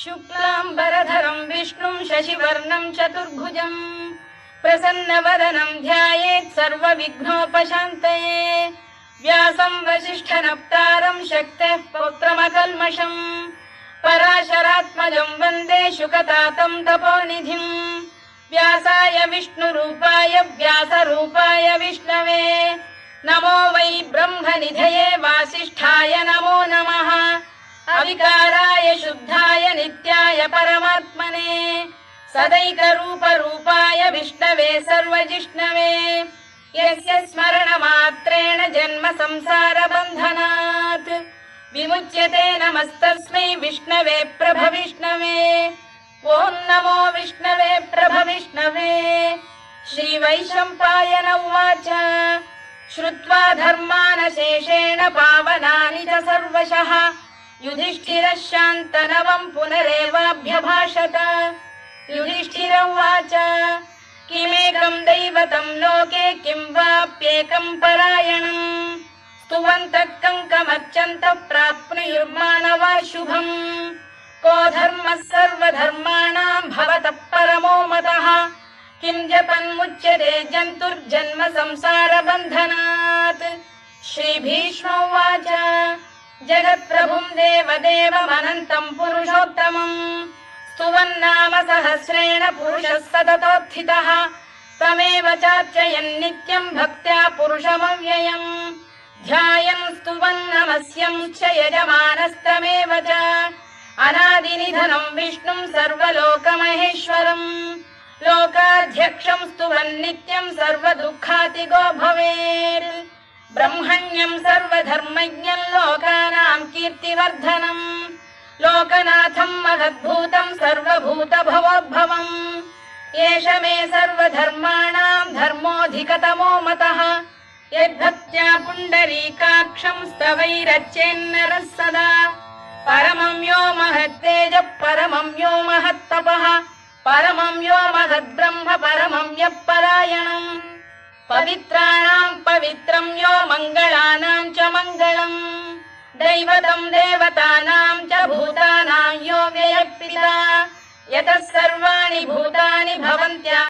शुक्लांबरधरं विष्णुं शशिवर्णं चतुर्भुजं प्रसन्नवदनं ध्यायेत् सर्वविघ्नोपशान्तये व्यासं वसिष्ठनप्तारं शक्तेः पौत्रमकल्मषम् पराशरात्मजं वन्दे शुकतातं तपोनिधिं व्यासाय विष्णुरूपाय व्यासरूपाय विष्णवे नमो वै ब्रह्मनिधये वासिष्ठाय नमो नमः अविकाराय शुद्धाय नित्याय परमात्मने सदैकरूपरूपाय विष्णवे सर्वजिष्णवे यस्य स्मरणमात्रेण जन्म संसारबन्धनात् विमुच्यते नमस्तस्मै विष्णवे प्रभविष्णवे ॐ नमो विष्णवे प्रभविष्णवे श्रीवैशम्पायन उवाच श्रुत्वा धर्मानशेषेण पावनानि च सर्वशः युधिष्ठिरः शान्तनवं पुनरेवाभ्यभाषत युधिष्ठिर उवाच किमेकं दैवतं लोके किं वाप्येकं परायणम् स्तुवन्तः कङ्कमर्चन्तः प्राप्नुयुर्मानवा शुभम् को धर्मः सर्वधर्माणां भवतः परमो मतः किं जपन्मुच्यते जन्तुर्जन्म संसारबन्धनात् श्रीभीष्म उवाच जगत्प्रभुं देवदेवमनन्तं पुरुषोत्तमम् स्तुवन्नाम सहस्रेण पुरुषः सततोत्थितः तमेव चार्चयन् नित्यं भक्त्या पुरुषमव्ययम् ध्यायन् स्तुवन् नमस्यं च यजमानस्तमेव च अनादिनिधनं विष्णुं सर्वलोकमहेश्वरम् लोकाध्यक्षं स्तुवन् नित्यं सर्वदुःखातिगो भवेत् ब्रह्मण्यं सर्वधर्मज्ञं लोकानां कीर्तिवर्धनम् लोकनाथं महद्भूतं सर्वभूतभवोद्भवम् एष मे सर्वधर्माणां धर्मोऽधिकतमो मतः यद्भक्त्या पुण्डरीकाक्षं स्तवैरच्चेन्नरः सदा परमं यो महत्तेजः परमं यो महत्तपः परमं यो महद्ब्रह्म परमं यः परायणम् पवित्राणां पवित्रं यो मङ्गलानां च मङ्गलम् दैवतं देवतानां च भूतानां यो व्ययः पिता यतः सर्वाणि भूतानि भवन्त्या